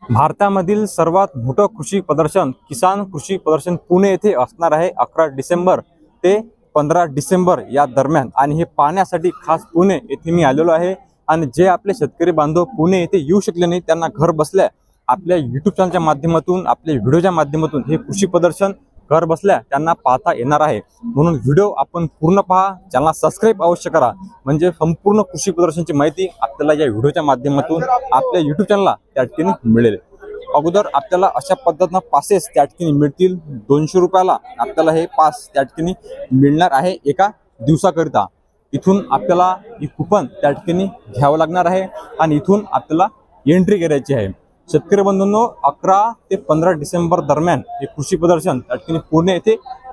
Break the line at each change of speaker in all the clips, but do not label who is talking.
भारतामधील सर्वात मोठं कृषी प्रदर्शन किसान कृषी प्रदर्शन पुणे येथे असणार आहे 11 डिसेंबर ते 15 डिसेंबर या दरम्यान। आणि हे पाहण्यासाठी खास पुणे येथे मी आलेलो आहे। आणि जे आपले शेतकरी बांधव पुणे येथे येऊ शकले नाही त्यांना घर बसल्या आपल्या YouTube चॅनलच्या माध्यमातून आपल्या व्हिडिओच्या माध्यमातून हे कृषी प्रदर्शन घर बसल्या त्यांना पाहता येणार आहे। म्हणून व्हिडिओ आपण पूर्ण पहा, चॅनल सबस्क्राइब अवश्य करा, म्हणजे संपूर्ण कृषी प्रदर्शनची माहिती आपल्याला या व्हिडिओच्या माध्यमातून आपल्या YouTube चॅनलला त्या ठिकाणी मिळेल। अगोदर आपल्याला अशा पद्धतीने पासेस त्या ठिकाणी मिळतील। 200 रुपयाला आपल्याला हे पास त्या ठिकाणी मिळणार आहे एका दिवसाकरिता। इथून आपल्याला ही कुपन त्या ठिकाणी घ्यावं लागणार आहे आणि इथून आपल्याला एंट्री करायची आहे। शेतकरी बंधूंनो, 11 ते 15 डिसेंबर दरम्यान हे कृषी प्रदर्शन त्या ठिकाणी पुणे येथे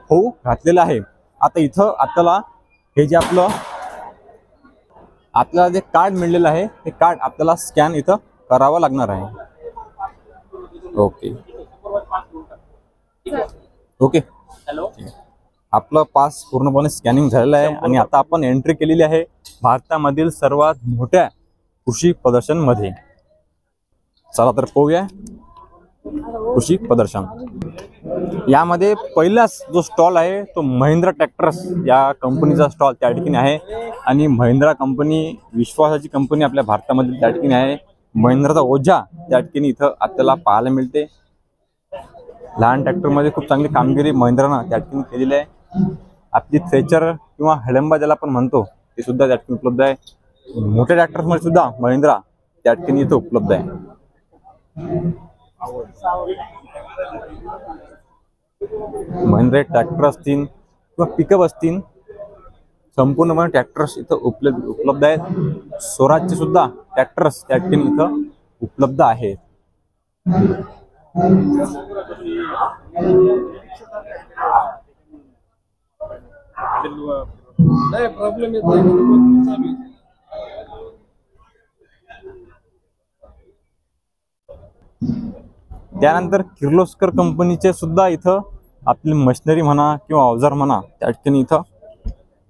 होऊ घातलेलं आहे। आता इथं आपल्याला हे जे आपल्याला जे कार्ड मिळलेलं आहे ते कार्ड आपल्याला स्कॅन इथं करावं लागणार आहे। ओके ओके
हॅलो,
आपलं पास पूर्णपणे स्कॅनिंग झालेलं आहे आणि आता आपण एंट्री केलेली आहे भारतामधील सर्वात मोठ्या कृषी प्रदर्शन मध्ये। चला तर पाहूया कृषी प्रदर्शन। यामध्ये पहिलाच जो स्टॉल आहे तो महिंद्रा ट्रॅक्टर्स या कंपनीचा स्टॉल त्या ठिकाणी आहे। आणि महिंद्रा कंपनी विश्वासाची कंपनी आपल्या भारतामध्ये त्या ठिकाणी आहे। महिंद्राचा ओझा त्या ठिकाणी इथं आपल्याला पाहायला मिळते। लहान ट्रॅक्टर मध्ये खूप चांगली कामगिरी महिंद्रानं त्या ठिकाणी केलेली आहे। आपली थ्रेचर किंवा हडंबा ज्याला आपण म्हणतो ते सुद्धा त्या ठिकाणी उपलब्ध आहे। मोठ्या ट्रॅक्टर्स मध्ये सुद्धा महिंद्रा त्या ठिकाणी इथं उपलब्ध आहे। महिंद्रा ट्रॅक्टर असतील किंवा पिकअप असतील, संपूर्णपणे ट्रॅक्टर्स इथं उपलब्ध आहेत। स्वराजचे सुद्धा ट्रॅक्टर्स त्या ठिकाणी इथं उपलब्ध आहेत। त्यानंतर किर्लोस्कर कंपनीचे सुद्धा इथं आपली मशिनरी म्हणा किंवा अवजार म्हणा त्या ठिकाणी इथं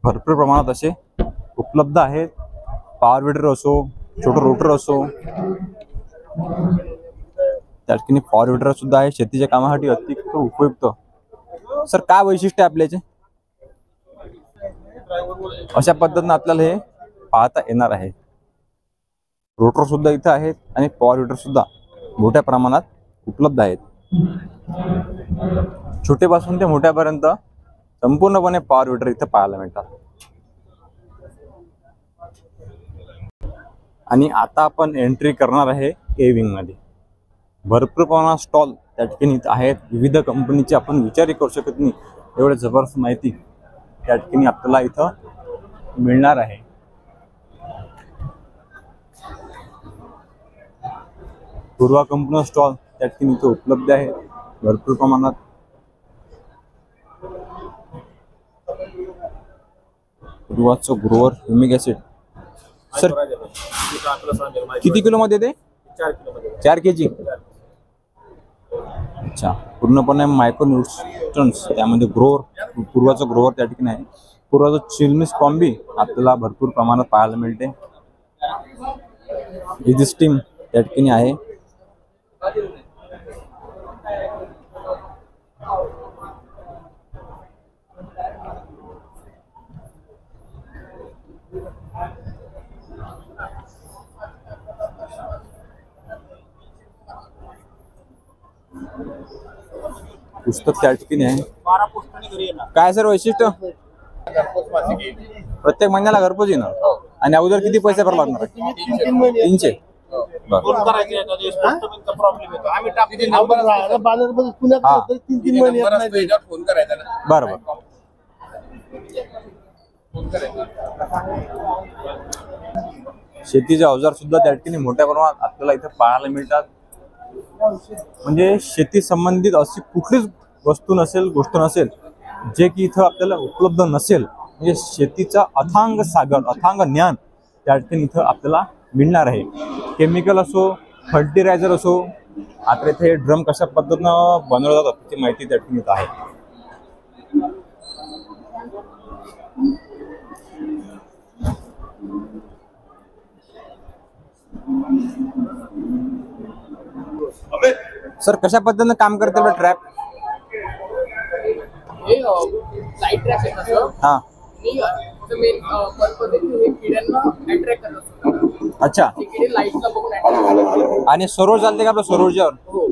भरपूर प्रमाणात असे उपलब्ध आहेत। पॉवर विडर असो, छोटं रोटर असो, त्या ठिकाणी पॉवर विडर सुद्धा आहे। शेतीच्या कामासाठी अतिशय उपयुक्त। सर, काय वैशिष्ट्य आहे आपल्याचे? अशा पद्धतीने आपल्याला हे पाहता येणार आहे। रोटर सुद्धा इथं आहेत आणि पॉवर विडर सुद्धा मोठ्या प्रमाणात उपलब्ध आहेत। छोटेपासून ते मोठ्यापर्यंत संपूर्णपणे पॉवर विडर इथं पाहायला मिळतात। आणि आता आपण एंट्री करणार आहे ए विंग मध्ये। भरपूर प्रमाणात स्टॉल त्या ठिकाणी आहेत। विविध कंपनीचे आपण विचारही करू शकत नाही एवढे जबरदस्त माहिती त्या ठिकाणी आपल्याला इथं मिळणार आहे। पूर्वा कंपनी स्टॉल त्या ठिकाणी इथं उपलब्ध आहे भरपूर प्रमाणात। पूर्वाचं ग्रोवर ह्युमिक ऍसिड सर किती किलो मध्ये येते? 4 kg। अच्छा, पूर्णपणे मायक्रोन्यूट्रन्स त्यामध्ये ग्रोवर, पूर्वाचं ग्रोवर त्या ठिकाणी आहे। पूर्वाचं चिलमिस कॉम्बी आपल्याला भरपूर प्रमाणात पाहायला मिळते। इजिस्टीम त्या ठिकाणी आहे। पुस्तक त्या ठिकाणी आहे। काय सर वैशिष्ट्य? प्रत्येक महिन्याला घरपोच येणार आणि अगोदर किती पैसे भरावे लागणार? 300। बरोबर। शेतीचे अवजार सुद्धा त्या ठिकाणी मोठ्या प्रमाणात आपल्याला इथे पाहायला मिळतात। म्हणजे शेती संबंधित अशी कुठलीच वस्तू नसेल, गोष्ट नसेल जे की इथं आपल्याला उपलब्ध नसेल। म्हणजे शेतीचा अथांग सागर, अथांग ज्ञान त्या ठिकाणी इथं आपल्याला मिळणार आहे। केमिकल असो, फर्टिलायझर असो, आता इथे ड्रम कशा पद्धतीनं बनवले जातात त्याची माहिती त्या ठिकाणी आहे। सर कशा पद्धतीनं काम करते आपलं ट्रॅप?
लाईट ट्रॅप आहे तसं.
हा
मेन पर्पज आहे की किड्यांना अट्रॅक्ट करणं.
अच्छा.
किडे लाईटला बघून अट्रॅक्ट.
आणि सरोवर चालते का आपलं सरोवरच्यावर?
हो.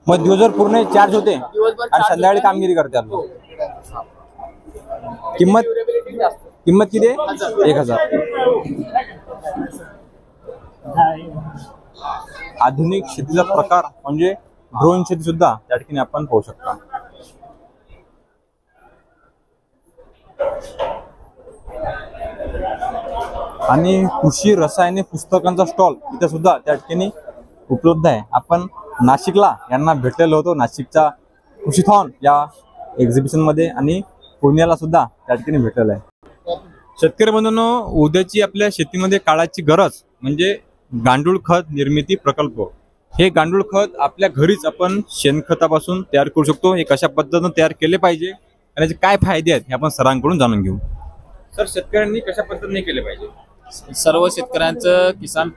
मग दिवसभर पूर्ण चार्ज होते
दिवसभर
आणि संध्याकाळी कामगिरी करते आपलं. किंमत
ड्युरेबिलिटी जास्त.
किंमत किती आहे? 1000. आधुनिक शेतीचा प्रकार म्हणजे ड्रोन शेती सुद्धा त्या ठिकाणी आपण पाहू शकता. आणि कृषी रसायने पुस्तकांचा स्टॉल इथे सुद्धा त्या ठिकाणी उपलब्ध आहे. आपण नाशिकला यांना भेटलेलो होतो नाशिकच्या कृषीथॉन या एक्झिबिशन मध्ये आणि पुण्याला सुद्धा त्या ठिकाणी भेटलेलं आहे. शेतकरी बंधूंनो, उद्याची आपल्या शेतीमध्ये काळाची गरज म्हणजे गांडूळ खत निर्मिती प्रकल्प. हे गांडूळ खत आपल्या घरीच आपण शेणखतापासून तयार करू शकतो. हे कशा पद्धतीने तयार केले पाहिजे आणि याचे काय फायदे आहेत हे आपण सरांकडून जाणून घेऊ. सर, शेतकऱ्यांनी कशा पद्धतीने केले पाहिजे?
सर्व शेतकऱ्यांचं किसान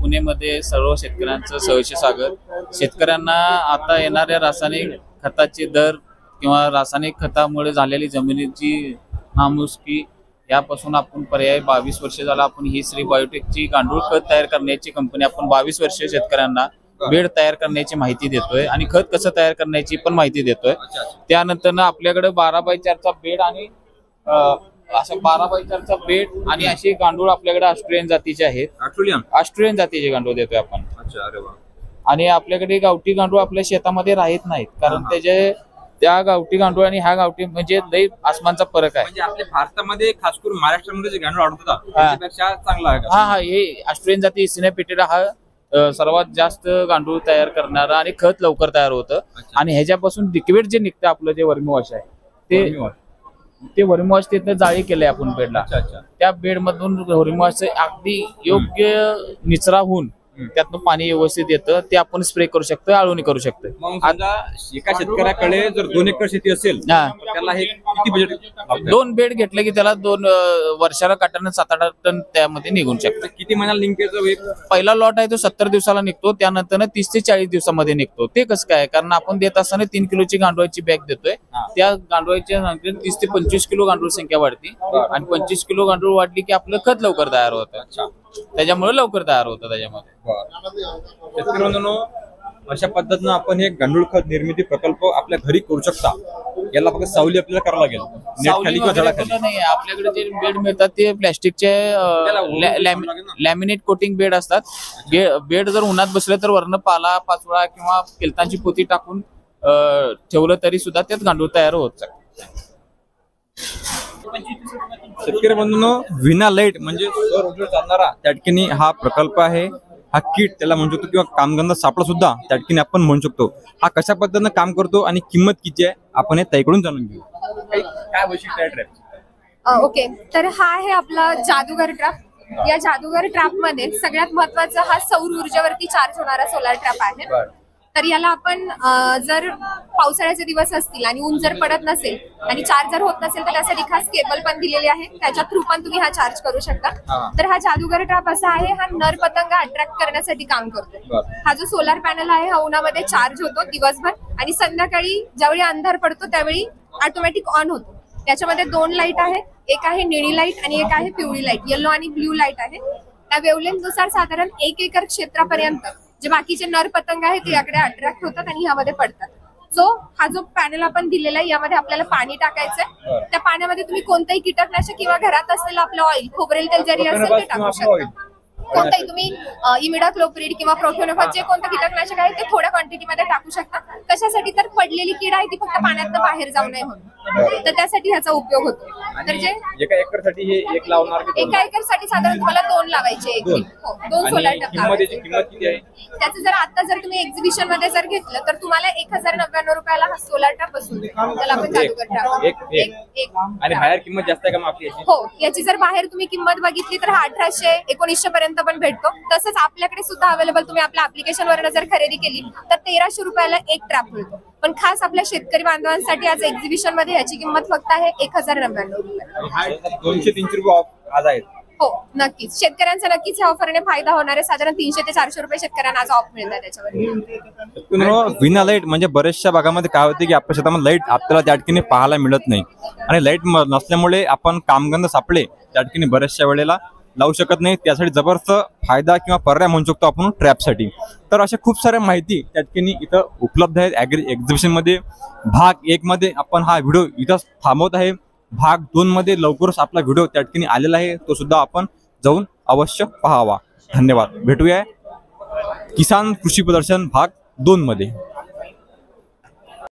पुणेमध्ये सर्व शेतकऱ्यांचं सहर्ष स्वागत. शेतकऱ्यांना आता येणाऱ्या रासायनिक खताचे दर किंवा रासायनिक खतामुळे झालेली जमिनीची नामुष्की यापासून आपण पर्याय 22 वर्ष झाला आपण ही श्री बायोटेकची गांडूळ खत तयार करण्याची कंपनी आपण 22 वर्ष शेतकऱ्यांना बेड तयार करण्याची माहिती देतोय आणि खत कसं तयार करण्याची पण माहिती देतोय. त्यानंतर आपल्याकडे 12x4चा बेड आणि असं 12x4चा बेड आणि असे गांडूळ आपल्याकडे ऑस्ट्रेलियन जातीचे आहेत. ऑस्ट्रेलियन जातीचे गांडूळ देतोय आपण. आणि आपल्याकडे गावठी गांडूळ आपल्या शेतामध्ये राहत नाहीत कारण त्या गावठी गांडूळ आणि ह्या गावठी म्हणजे लई आसमानचा फरक आहे.
म्हणजे आपल्या भारतामध्ये खास करून महाराष्ट्रामध्ये जे गांडूळ आढळतात त्यापेक्षा चांगला आहे.
हा हे ऑस्ट्रेलियन जाती सिनेपेटेडा हा सर्वात जास्त गांडूळ तयार करणारा आणि खत लवकर तयार होतं. आणि ह्याच्यापासून लिक्विड जे निघतं आपलं जे वर्मीवॉश आहे ते वर्मीवॉश तिथं जाळी केलंय आपण बेडला. त्या बेड मधून वर्मीवॉश अगदी योग्य निचरा होऊन त्यातनं पाणी व्यवस्थित येतं. ते आपण स्प्रे करू शकतो, आळवणी करू शकतो.
आता एका शेतकऱ्याकडे जर 2 एकर शेती असेल त्याला हे किती बजेट?
2 बेड घेतले की त्याला 2 वर्षाला काटानं 7-8 टन त्यामध्ये निघून शकतं.
किती महिन्याला निघतो?
पहिला लॉट आहे तो 70 दिवसाला निघतो. त्यानंतर 30 ते 40 दिवसामध्ये निघतो. ते कसं काय? कारण आपण देत असताना 3 किलोची गांडूळाची बॅग देतोय. त्या गांडूळाच्या संख्येत 30 ते 25 किलो गांडूळ संख्या वाढते आणि 25 किलो गांडूळ वाढली की आपलं खत लवकर तयार होतं. त्याच्यामुळे लवकर तयार होतं त्याच्यामध्ये.
शेतकरी बंधूंनो, अशा पद्धतीनं आपण हे गांडूळ खत निर्मिती प्रकल्प आपल्या घरी करू शकता. याला फक्त सावली आपल्याला करावं लागेल.
नाही, आपल्याकडे जे बेड मिळतात ते प्लॅस्टिकचे लॅमिनेट कोटिंग बेड असतात. बेड जर उन्हात बसले तर वरनं पाला पाचोळा किंवा केलतांची पोती टाकून ठेवलं तरी सुद्धा त्यात गांडूळ तयार होत शकतात.
शेतकरी बंधूंनो, विना लाईट म्हणजे सौर ऊर्जेवर चालणारा त्या ठिकाणी हा प्रकल्प आहे. हा किट त्याला म्हणू शकतो किंवा कामगंधा सापळा सुद्धा त्या ठिकाणी आपण म्हणू शकतो. हा कशा पद्धतीनं काम करतो आणि किंमत किती आहे आपण हे ताईकडून जाणून घेऊ. काय वैशिष्ट्य आहे ट्रॅप?
ओके, तर हा आहे आपला जादूगर ट्रॅप. या जादूगर ट्रॅप मध्ये सगळ्यात महत्वाचा हा सौर ऊर्जेवरती चार्ज होणारा सोलार ट्रॅप आहे. तर याला आपण जर पावसाळ्याचे दिवस असतील आणि ऊन जर पडत नसेल आणि चार्ज जर होत नसेल तर त्यासाठी खास केबल पण दिलेली आहे. त्याच्या थ्रू पण तुम्ही हा चार्ज करू शकता. तर हा जादूगर ट्रॅप असा आहे, हा नर पतंग अट्रॅक्ट करण्यासाठी काम करतो. हा जो सोलार पॅनल आहे हा उन्हामध्ये चार्ज होतो दिवसभर आणि संध्याकाळी ज्यावेळी अंधार पडतो त्यावेळी ऑटोमॅटिक ऑन होतो. त्याच्यामध्ये 2 लाईट आहेत. एक आहे निळी लाईट आणि एक आहे पिवळी लाईट, येलो आणि ब्ल्यू लाईट आहे. त्या वेवलेंथ नुसार साधारण 1 एकर क्षेत्रापर्यंत जे बाकीचे नर पतंग आहेत ते याकडे अट्रॅक्ट होतात आणि ह्यामध्ये पडतात. सो हा जो पॅनल आपण दिलेला आहे यामध्ये आपल्याला पाणी टाकायचंय. त्या पाण्यामध्ये तुम्ही कोणताही कीटकनाशक किंवा घरात असलेलं आपलं ऑइल, खोबरेल तेल जरी असेल ते टाकू शकता. कोणताही तुम्ही इमिडाक्लोप्रिड किंवा प्रोफेनोफॉस जे कोणतं कीटकनाशक आहे ते थोड्या क्वांटिटीमध्ये टाकू शकता. कशासाठी? तर पडलेली कीड आहे ती फक्त पाण्यातनं बाहेर जाऊ नये म्हणून. तर त्यासाठी ह्याचा उपयोग होतो. तर जे
एका एकरसाठी हे एक लावणार,
एका एकरसाठी साधारण तुम्हाला 2 लावायचे. 2 सोलार ट्रॅप लावायचे.
किंमत किती आहे
त्याचं? जर आता जर तुम्ही एक्झिबिशन मध्ये जर घेतलं तर तुम्हाला 1099 रुपयाला हा सोलार ट्रॅप बसून त्याला आपण जादूगर ट्रॅप.
आणि बाहेर किंमत जास्त आहे का आपली?
हो, याची जर बाहेर तुम्ही किंमत बघितली तर 1800-1900 पर्यंत पण भेटतो. तसंच आपल्याकडे सुद्धा अवेलेबल तुम्ही आपल्या ऍप्लिकेशन वरनं जर खरेदी केली तर 1300 रुपयाला एक ट्रॅप मिळतो. पण खास आपल्या शेतकरी बांधवांसाठी आज एक्झिबिशन मध्ये याची किंमत फक्त आहे 1099 रुपये.
200-300 रुपये ऑफ आज आहेत.
हो नक्कीच, शेतकऱ्यांचा नक्कीच या ऑफरने फायदा होणार आहे. साधारण 300 ते 400 रुपये शेतकऱ्यांना आज ऑफ मिळतात त्याच्यावर.
विना लाईट म्हणजे बऱ्याचशा भागामध्ये काय होते की आपल्या शेतामध्ये लाईट आपल्याला त्या ठिकाणी पाहायला मिळत नाही आणि लाईट नसल्यामुळे आपण कामगंध सापळे त्या ठिकाणी बऱ्याचशा वेळेला लावू शकत नाही. त्यासाठी जबरदस्त फायदा किंवा पर्याय म्हणू शकतो आपण ट्रॅपसाठी. तर अशा खूप साऱ्या माहिती त्या ठिकाणी इथं उपलब्ध आहेत ॲग्री एक्झिबिशनमध्ये. भाग 1 मध्ये आपण हा व्हिडिओ इथं थांबवत आहे. भाग 2 मध्ये लवकरच आपला व्हिडिओ त्या ठिकाणी आलेला आहे, तो सुद्धा आपण जाऊन अवश्य पाहावा. धन्यवाद. भेटूया किसान कृषी प्रदर्शन भाग 2 मध्ये.